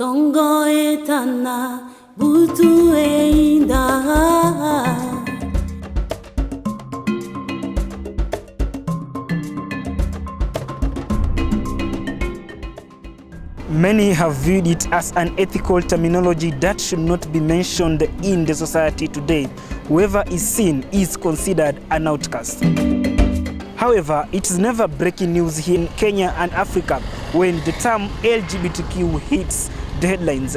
Tongo etana butu einda. Many have viewed it as an ethical terminology that should not be mentioned in the society today. Whoever is seen is considered an outcast. However, it is never breaking news here in Kenya and Africa when the term LGBTQ hits the headlines.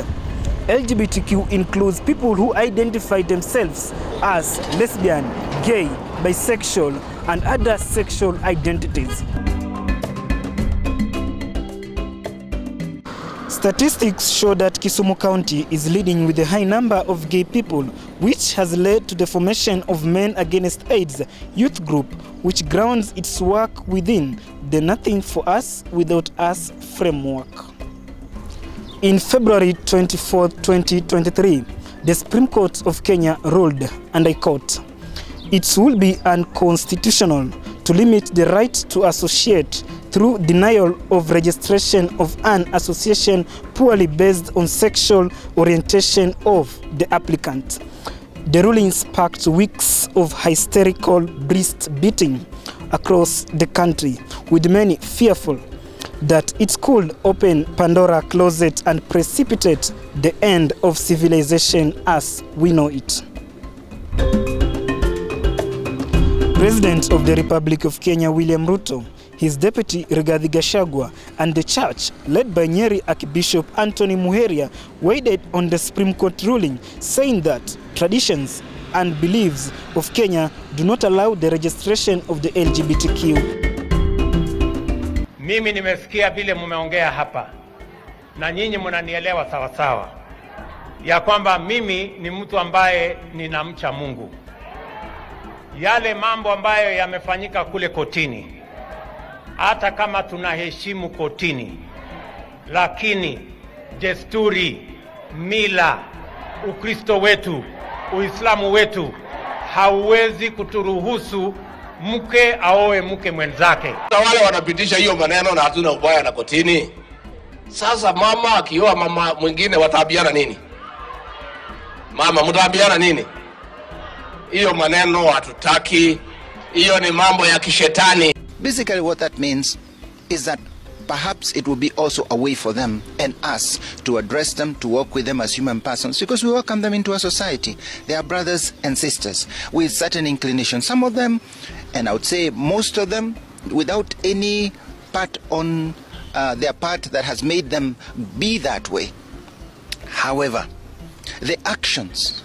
LGBTQ includes people who identify themselves as lesbian, gay, bisexual, and other sexual identities. Statistics show that Kisumu County is leading with a high number of gay people, which has led to the formation of Men Against AIDS youth group, which grounds its work within the Nothing for Us Without Us framework. In February 24, 2023, the Supreme Court of Kenya ruled, and I quote, "It will be unconstitutional to limit the right to associate through denial of registration of an association purely based on sexual orientation of the applicant." The ruling sparked weeks of hysterical breast beating across the country, with many fearful that it could open Pandora's closet and precipitate the end of civilization as we know it. President of the Republic of Kenya, William Ruto, his deputy Rigathi Gachagua, and the church, led by Nyeri Archbishop Anthony Muheria, weighed on the Supreme Court ruling, saying that traditions and beliefs of Kenya do not allow the registration of the LGBTQ. Mimi nimesikia vile mumeongea hapa, na nyinyi mnanielewa sawa sawa, ya kwamba mimi ni mtu ambaye ninamcha Mungu. Yale mambo ambayo yamefanyika kule kotini, hata kama tunaheshimu kotini, lakini desturi, mila, Ukristo wetu, Uislamu wetu hauwezi kuturuhusu mke aoe mke mwenzake. Wale wanapitisha hiyo maneno na hatuna ubaya na kotini. Sasa mama akioa mama mwingine wataambiana nini? Mama mtaambiana nini? Hiyo maneno hatutaki. Hiyo ni mambo ya kishetani. Basically what that means is that perhaps it will be also a way for them and us to address them, to work with them as human persons, because we welcome them into our society. They are brothers and sisters with certain inclinations. Some of them, and I would say most of them, without any part on their part that has made them be that way. However, the actions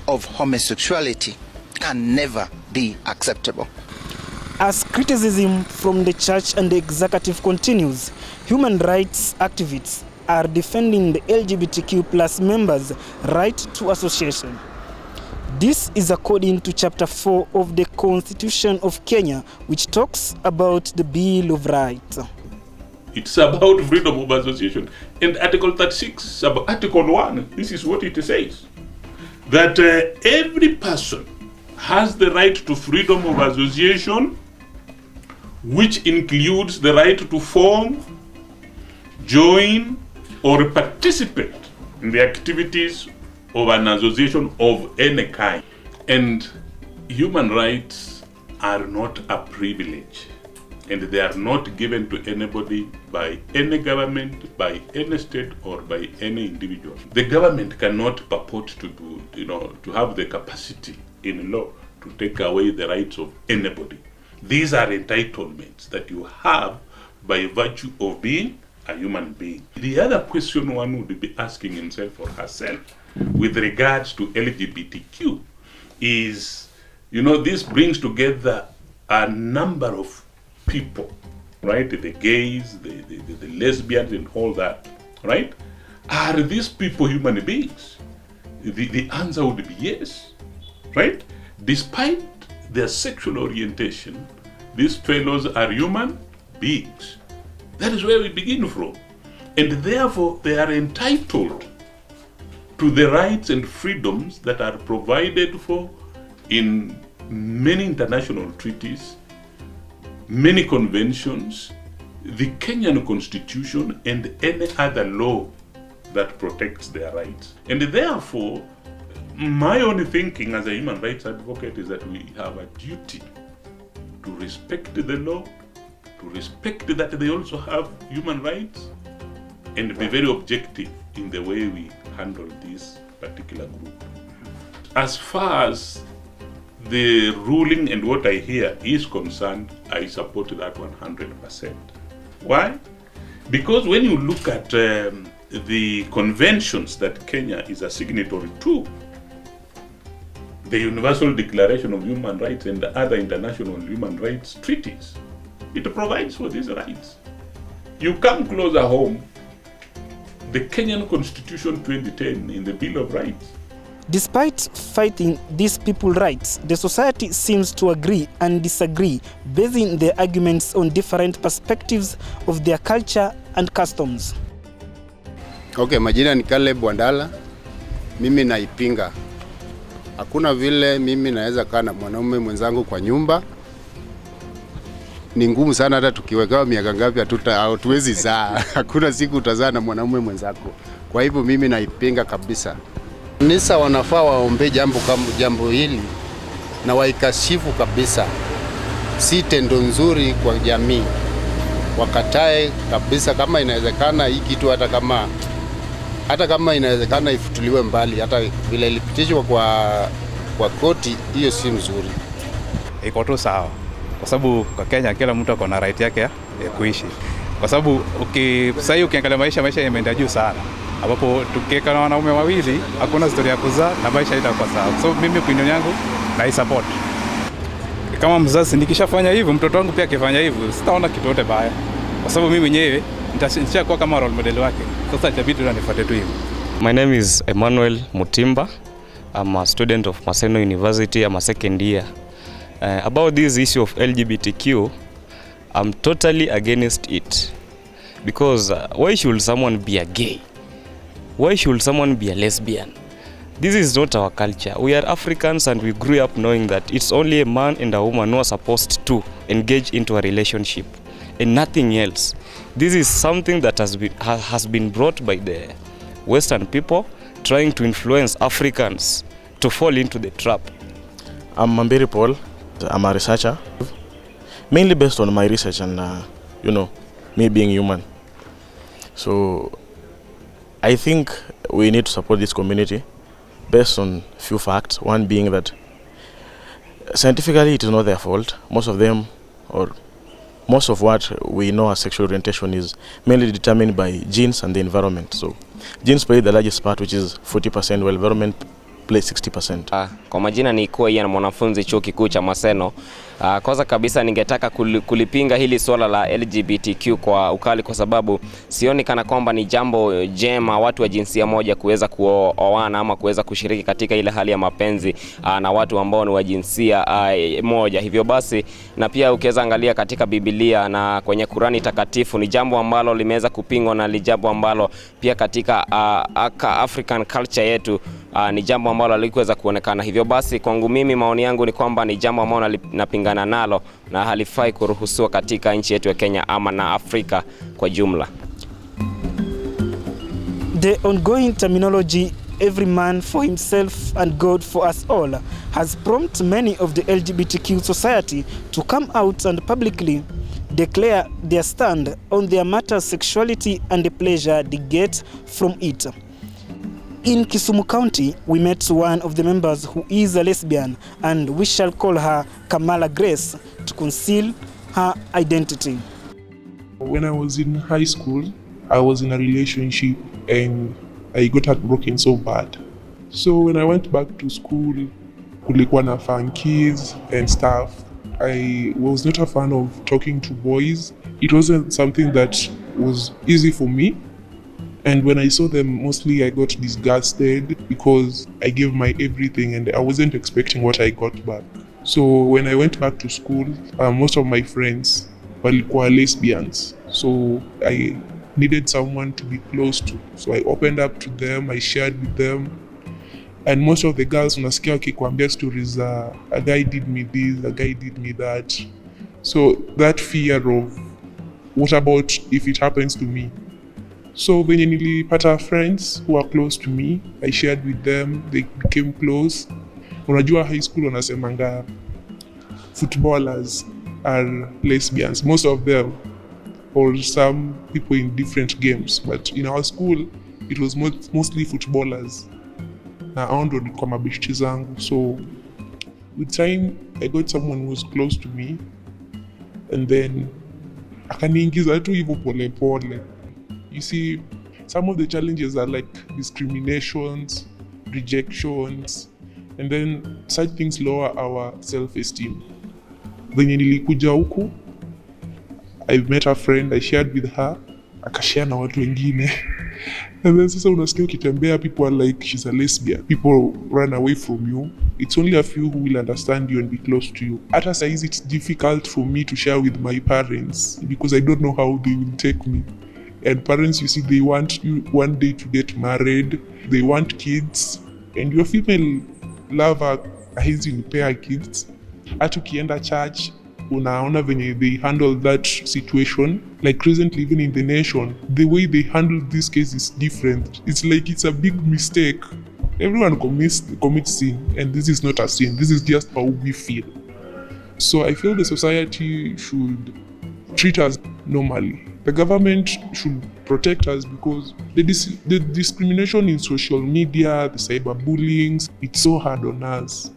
of homosexuality can never be acceptable. As criticism from the church and the executive continues, human rights activists are defending the LGBTQ plus members' right to association. This is according to Chapter 4 of the Constitution of Kenya, which talks about the Bill of Rights. It's about freedom of association. And Article 36, Article 1, this is what it says. That every person has the right to freedom of association, which includes the right to form, join, or participate in the activities of an association of any kind. And human rights are not a privilege, and they are not given to anybody by any government, by any state, or by any individual. The government cannot purport to do, to have the capacity in law to take away the rights of anybody. These are entitlements that you have by virtue of being a human being. The other question one would be asking himself or herself with regards to LGBTQ is, this brings together a number of people, right? The gays, the lesbians and all that, right? Are these people human beings? The answer would be yes, right? Despite their sexual orientation, these fellows are human beings. That is where we begin from. And therefore, they are entitled to the rights and freedoms that are provided for in many international treaties, many conventions, the Kenyan Constitution, and any other law that protects their rights. And therefore, my only thinking as a human rights advocate is that we have a duty to respect the law, to respect that they also have human rights, and be very objective in the way we handle this particular group. As far as the ruling and what I hear is concerned, I support that 100%. Why? Because when you look at the conventions that Kenya is a signatory to, the Universal Declaration of Human Rights and the other international human rights treaties, it provides for these rights. You come closer home, the Kenyan Constitution 2010 in the Bill of Rights. Despite fighting these people's rights, the society seems to agree and disagree, basing their arguments on different perspectives of their culture and customs. Okay, majina ni Caleb Wandala. Mimi naipinga. Hakuna vile mimi naweza kaa na mwanaume mwenzangu kwa nyumba. Ni ngumu sana hata tukiwekewa miaka ngapi hatuwezi zaa. Hakuna siku utazaa na mwanaume mwenzako. Kwa hivyo mimi naipinga kabisa. Nisa wanafaa waombe jambo hili na waikashifu kabisa. Si tendo nzuri kwa jamii. Wakatae kabisa kama inawezekana hii kitu hata kama inawezekana ifutuliwe mbali, hata vile ilipitishwa kwa koti, hiyo si mzuri. Iko tu sawa. Kwa sababu kwa Kenya kila mtu ako na right yake ya kuishi. Kwa sababu sasa ukiangalia maisha yameenda juu sana. Ambapo tukieka na wanaume wawili hakuna story ya kuzaa na maisha itakuwa sawa. So mimi opinion yangu na support. Kama mzazi nikishafanya hivyo, mtoto wangu pia akifanya hivyo, sitaona kitu yote baya. Kwa sababu mimi mwenyewe nitakuwa kama role model wake. Sasa itabidi nifuate tu hivyo. My name is Emmanuel Mutimba. I'm a student of Maseno University. I'm a second year. About this issue of LGBTQ, I'm totally against it. Because why should someone be a gay? Why should someone be a lesbian? This is not our culture. We are Africans and we grew up knowing that it's only a man and a woman who are supposed to engage into a relationship and nothing else. This is something that has been brought by the Western people trying to influence Africans to fall into the trap. I'm Mambiri Paul. I'm a researcher, mainly based on my research and me being human. So I think we need to support this community based on few facts. One being that scientifically it is not their fault. Most of what we know as sexual orientation is mainly determined by genes and the environment. So genes play the largest part, which is 40%, while environment plays 60%. Kwa majina ni kuwa na mwanafunzi chuo kikuu cha Maseno. Kwanza kabisa ningetaka kulipinga hili swala la LGBTQ kwa ukali, kwa sababu sioni kana kwamba ni jambo jema watu wa jinsia moja kuweza kuoana ama kuweza kushiriki katika ile hali ya mapenzi na watu ambao ni wa jinsia moja. Hivyo basi, na pia ukiweza angalia katika Biblia na kwenye Kurani takatifu, ni jambo ambalo limeweza kupingwa na jambo ambalo pia katika African culture yetu ni jambo ambalo halikuweza kuonekana. Hivyo basi kwangu mimi, maoni yangu ni kwamba ni jambo ambalo napingana nalo na halifai kuruhusiwa katika nchi yetu ya Kenya ama na Afrika kwa jumla. The ongoing terminology every man for himself and God for us all has prompted many of the LGBTQ society to come out and publicly declare their stand on their matters, sexuality and the pleasure they get from it. In Kisumu County, we met one of the members who is a lesbian, and we shall call her Kamala Grace to conceal her identity. When I was in high school, I was in a relationship and I got heartbroken so bad. So when I went back to school, kulikuwa na fun kids and stuff. I was not a fan of talking to boys. It wasn't something that was easy for me. And when I saw them, mostly I got disgusted because I gave my everything and I wasn't expecting what I got back. So when I went back to school, most of my friends were lesbians. So I needed someone to be close to. So I opened up to them, I shared with them. And most of the girls unasikia wakikwambia stories, a guy did me this, a guy did me that. So that fear of what about if it happens to me? So venye nilipata friends who are close to me, I shared with them, they became close. Unajua high school wanasemanga footballers are lesbians, most of them, or some people in different games, but in our school it was mostly footballers. Na hao ndo kwa mabeshti zangu. So with time I got someone who was close to me, and then akaniingiza tu hivyo pole pole. You see, some of the challenges are like discriminations, rejections, and then such things lower our self-esteem. Venye nilikuja huku, I met a friend, I shared with her, akashare na watu wengine. And then sasa unasikia ukitembea, people are like, she's a lesbian. People run away from you. It's only a few who will understand you and be close to you. Hata saizi it's difficult for me to share with my parents because I don't know how they will take me. And parents, you see, they want you one day to get married, they want kids, and your female lover haizi nipea kids. Hata ukienda church, unaona venye they handle that situation. Like recently, even in the nation, the way they handle this case is different. It's like it's a big mistake. Everyone commits sin, and this is not a sin. This is just how we feel. So I feel the society should treat us normally. The government should protect us because the discrimination in social media, the cyberbullying, it's so hard on us.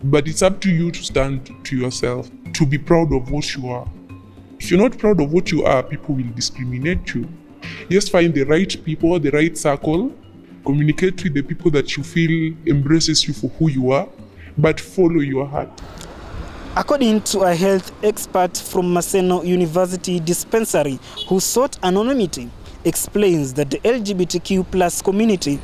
But it's up to you to stand to yourself, to be proud of what you are. If you're not proud of what you are, people will discriminate you. Just find the right people, the right circle, communicate with the people that you feel embraces you for who you are, but follow your heart. According to a health expert from Maseno University Dispensary who sought anonymity, explains that the LGBTQ+ community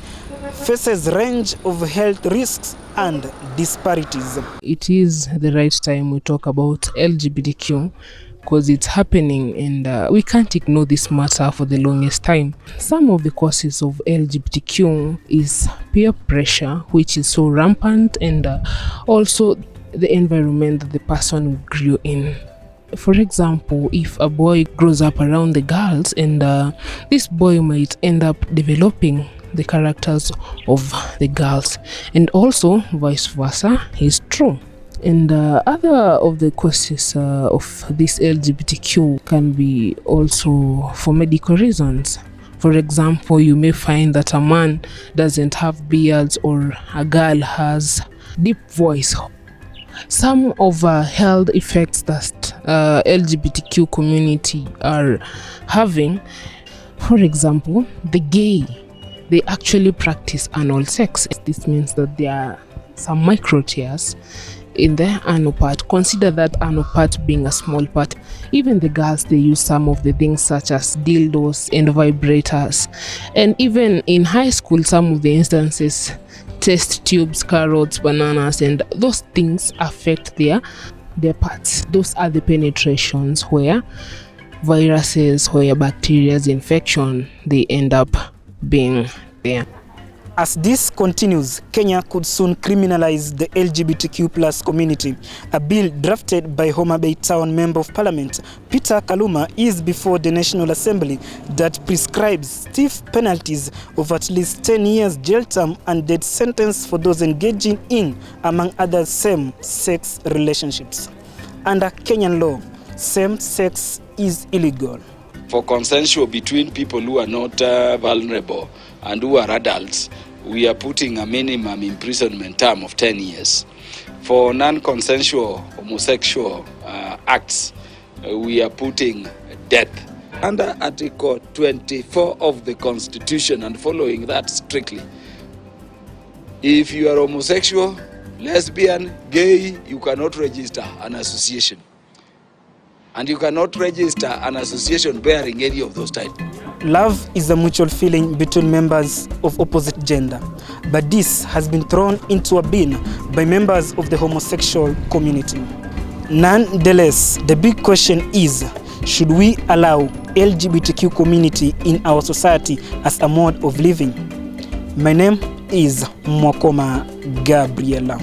faces a range of health risks and disparities. It is the right time we talk about LGBTQ because it's happening, and we can't ignore this matter for the longest time. Some of the causes of LGBTQ is peer pressure, which is so rampant, and also the environment that the person grew in. For example, if a boy grows up around the girls, and this boy might end up developing the characters of the girls, and also vice versa is true. And other of the causes of this LGBTQ can be also for medical reasons. For example, you may find that a man doesn't have beards, or a girl has deep voice. Some of health effects that LGBTQ community are having, for example, the gay, they actually practice anal sex. This means that there are some micro tears in the anal part. Consider that anal part being a small part. Even the girls, they use some of the things such as dildos and vibrators. And even in high school, some of the instances, test tubes, carrots, bananas, and those things affect their parts. Those are the penetrations where viruses, where bacteria, infection, they end up being there. As this continues, Kenya could soon criminalize the LGBTQ+ community. A bill drafted by Homa Bay Town Member of Parliament Peter Kaluma is before the National Assembly that prescribes stiff penalties of at least 10 years jail term and death sentence for those engaging in, among other, same-sex relationships. Under Kenyan law, same-sex is illegal. For consensual between people who are not vulnerable and who are adults, we are putting a minimum imprisonment term of 10 years. For non-consensual homosexual acts, we are putting death. Under Article 24 of the Constitution and following that strictly, if you are homosexual, lesbian, gay, you cannot register an association. And you cannot register an association bearing any of those titles. Love is a mutual feeling between members of opposite gender, but this has been thrown into a bin by members of the homosexual community. Nonetheless, the big question is, should we allow LGBTQ community in our society as a mode of living? My name is Mwakoma Gabriela.